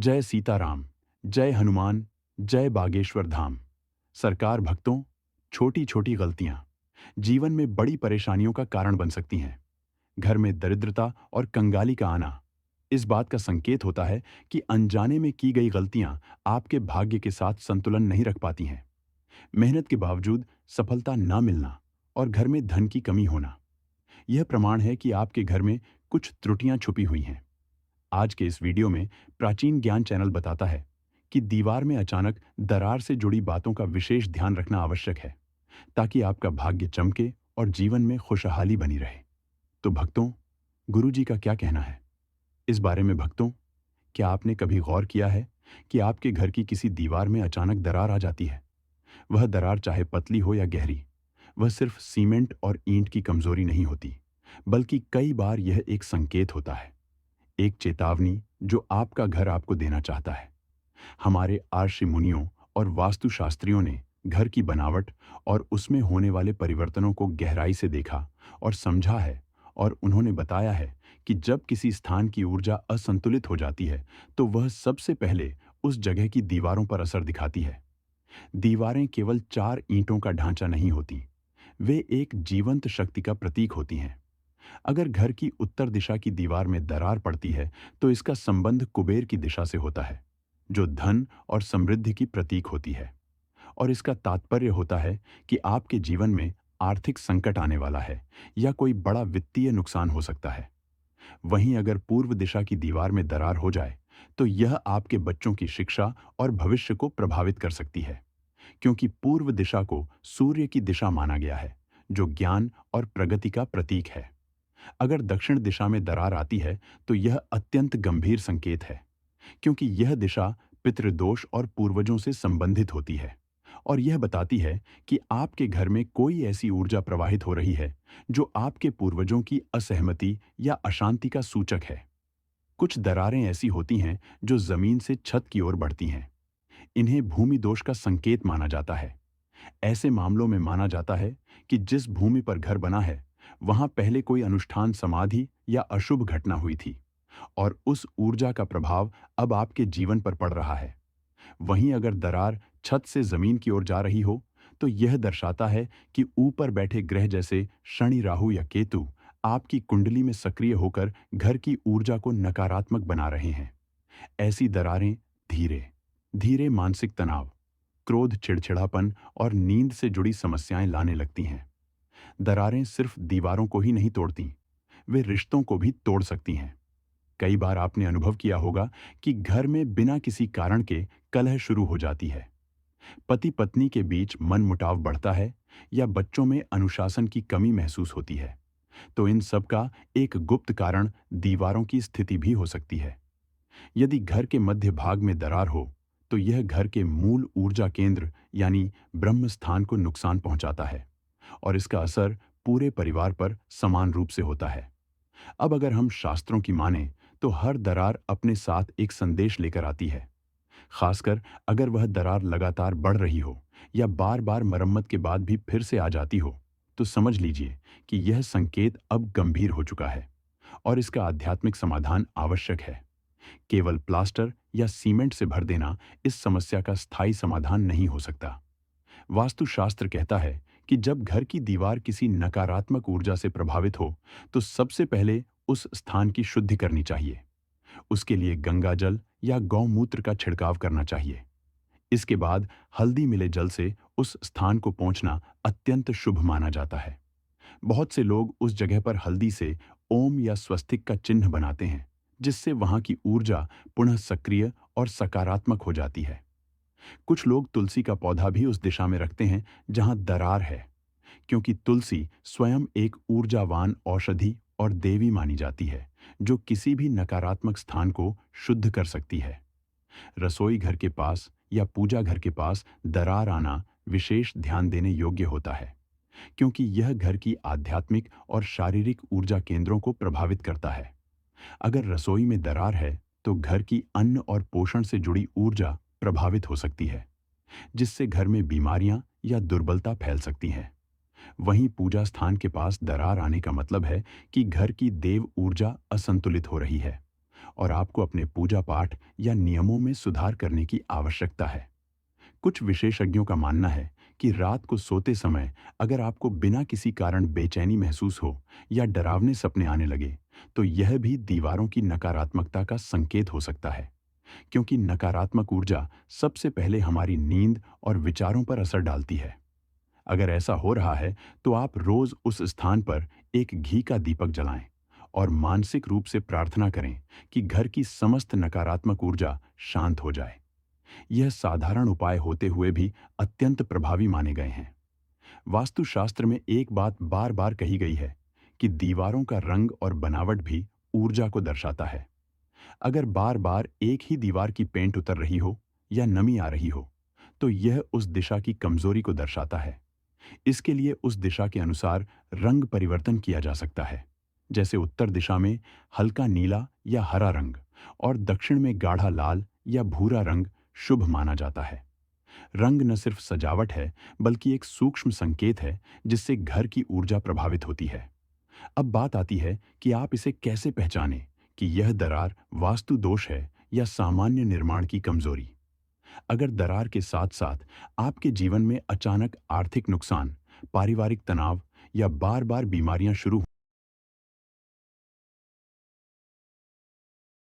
जय सीताराम, जय हनुमान, जय बागेश्वर धाम। सरकार भक्तों, छोटी छोटी गलतियां जीवन में बड़ी परेशानियों का कारण बन सकती हैं। घर में दरिद्रता और कंगाली का आना इस बात का संकेत होता है कि अनजाने में की गई गलतियां आपके भाग्य के साथ संतुलन नहीं रख पाती हैं। मेहनत के बावजूद सफलता ना मिलना और घर में धन की कमी होना, यह प्रमाण है कि आपके घर में कुछ त्रुटियां छुपी हुई हैं। आज के इस वीडियो में प्राचीन ज्ञान चैनल बताता है कि दीवार में अचानक दरार से जुड़ी बातों का विशेष ध्यान रखना आवश्यक है, ताकि आपका भाग्य चमके और जीवन में खुशहाली बनी रहे। तो भक्तों, गुरु जी का क्या कहना है इस बारे में? भक्तों, क्या आपने कभी गौर किया है कि आपके घर की किसी दीवार में अचानक दरार आ जाती है? वह दरार चाहे पतली हो या गहरी, वह सिर्फ सीमेंट और ईंट की कमजोरी नहीं होती, बल्कि कई बार यह एक संकेत होता है, एक चेतावनी जो आपका घर आपको देना चाहता है। हमारे आर्षि मुनियों और वास्तुशास्त्रियों ने घर की बनावट और उसमें होने वाले परिवर्तनों को गहराई से देखा और समझा है, और उन्होंने बताया है कि जब किसी स्थान की ऊर्जा असंतुलित हो जाती है तो वह सबसे पहले उस जगह की दीवारों पर असर दिखाती है। दीवारें केवल चार ईंटों का ढांचा नहीं होती, वे एक जीवंत शक्ति का प्रतीक होती हैं। अगर घर की उत्तर दिशा की दीवार में दरार पड़ती है तो इसका संबंध कुबेर की दिशा से होता है, जो धन और समृद्धि की प्रतीक होती है। और इसका तात्पर्य होता है कि आपके जीवन में आर्थिक संकट आने वाला है या कोई बड़ा वित्तीय नुकसान हो सकता है। वहीं अगर पूर्व दिशा की दीवार में दरार हो जाए तो यह आपके बच्चों की शिक्षा और भविष्य को प्रभावित कर सकती है, क्योंकि पूर्व दिशा को सूर्य की दिशा माना गया है, जो ज्ञान और प्रगति का प्रतीक है। अगर दक्षिण दिशा में दरार आती है तो यह अत्यंत गंभीर संकेत है, क्योंकि यह दिशा पितृदोष और पूर्वजों से संबंधित होती है, और यह बताती है कि आपके घर में कोई ऐसी ऊर्जा प्रवाहित हो रही है जो आपके पूर्वजों की असहमति या अशांति का सूचक है। कुछ दरारें ऐसी होती हैं जो जमीन से छत की ओर बढ़ती हैं। इन्हें भूमि दोष का संकेत माना जाता है। ऐसे मामलों में माना जाता है कि जिस भूमि पर घर बना है वहां पहले कोई अनुष्ठान, समाधि या अशुभ घटना हुई थी, और उस ऊर्जा का प्रभाव अब आपके जीवन पर पड़ रहा है। वहीं अगर दरार छत से जमीन की ओर जा रही हो तो यह दर्शाता है कि ऊपर बैठे ग्रह जैसे शनि, राहु या केतु आपकी कुंडली में सक्रिय होकर घर की ऊर्जा को नकारात्मक बना रहे हैं। ऐसी दरारें धीरे धीरे मानसिक तनाव, क्रोध, चिड़चिड़ापन और नींद से जुड़ी समस्याएं लाने लगती हैं। दरारें सिर्फ दीवारों को ही नहीं तोड़ती, वे रिश्तों को भी तोड़ सकती हैं। कई बार आपने अनुभव किया होगा कि घर में बिना किसी कारण के कलह शुरू हो जाती है। पति पत्नी के बीच मनमुटाव बढ़ता है या बच्चों में अनुशासन की कमी महसूस होती है। तो इन सब का एक गुप्त कारण दीवारों की स्थिति भी हो सकती है। यदि घर के मध्य भाग में दरार हो तो यह घर के मूल ऊर्जा केंद्र यानी ब्रह्म स्थान को नुकसान पहुंचाता है, और इसका असर पूरे परिवार पर समान रूप से होता है। अब अगर हम शास्त्रों की माने तो हर दरार अपने साथ एक संदेश लेकर आती है। खासकर अगर वह दरार लगातार बढ़ रही हो या बार बार मरम्मत के बाद भी फिर से आ जाती हो, तो समझ लीजिए कि यह संकेत अब गंभीर हो चुका है और इसका आध्यात्मिक समाधान आवश्यक है। केवल प्लास्टर या सीमेंट से भर देना इस समस्या का स्थायी समाधान नहीं हो सकता। वास्तुशास्त्र कहता है कि जब घर की दीवार किसी नकारात्मक ऊर्जा से प्रभावित हो तो सबसे पहले उस स्थान की शुद्धि करनी चाहिए। उसके लिए गंगा जल या गौमूत्र का छिड़काव करना चाहिए। इसके बाद हल्दी मिले जल से उस स्थान को पोंछना अत्यंत शुभ माना जाता है। बहुत से लोग उस जगह पर हल्दी से ओम या स्वस्तिक का चिन्ह बनाते हैं, जिससे वहां की ऊर्जा पुनः सक्रिय और सकारात्मक हो जाती है। कुछ लोग तुलसी का पौधा भी उस दिशा में रखते हैं जहां दरार है, क्योंकि तुलसी स्वयं एक ऊर्जावान औषधि और देवी मानी जाती है, जो किसी भी नकारात्मक स्थान को शुद्ध कर सकती है। रसोई घर के पास या पूजा घर के पास दरार आना विशेष ध्यान देने योग्य होता है, क्योंकि यह घर की आध्यात्मिक और शारीरिक ऊर्जा केंद्रों को प्रभावित करता है। अगर रसोई में दरार है तो घर की अन्न और पोषण से जुड़ी ऊर्जा प्रभावित हो सकती है, जिससे घर में बीमारियां या दुर्बलता फैल सकती है। वहीं पूजा स्थान के पास दरार आने का मतलब है कि घर की देव ऊर्जा असंतुलित हो रही है और आपको अपने पूजा पाठ या नियमों में सुधार करने की आवश्यकता है। कुछ विशेषज्ञों का मानना है कि रात को सोते समय अगर आपको बिना किसी कारण बेचैनी महसूस हो या डरावने सपने आने लगे, तो यह भी दीवारों की नकारात्मकता का संकेत हो सकता है, क्योंकि नकारात्मक ऊर्जा सबसे पहले हमारी नींद और विचारों पर असर डालती है। अगर ऐसा हो रहा है, तो आप रोज उस स्थान पर एक घी का दीपक जलाएं और मानसिक रूप से प्रार्थना करें कि घर की समस्त नकारात्मक ऊर्जा शांत हो जाए। यह साधारण उपाय होते हुए भी अत्यंत प्रभावी माने गए हैं। वास्तुशास्त्र में एक बात बार बार कही गई है कि दीवारों का रंग और बनावट भी ऊर्जा को दर्शाता है। अगर बार बार एक ही दीवार की पेंट उतर रही हो या नमी आ रही हो, तो यह उस दिशा की कमजोरी को दर्शाता है। इसके लिए उस दिशा के अनुसार रंग परिवर्तन किया जा सकता है, जैसे उत्तर दिशा में हल्का नीला या हरा रंग और दक्षिण में गाढ़ा लाल या भूरा रंग शुभ माना जाता है। रंग न सिर्फ सजावट है, बल्कि एक सूक्ष्म संकेत है जिससे घर की ऊर्जा प्रभावित होती है। अब बात आती है कि आप इसे कैसे पहचानें कि यह दरार वास्तु दोष है या सामान्य निर्माण की कमजोरी। अगर दरार के साथ साथ आपके जीवन में अचानक आर्थिक नुकसान, पारिवारिक तनाव या बार बार बीमारियां शुरू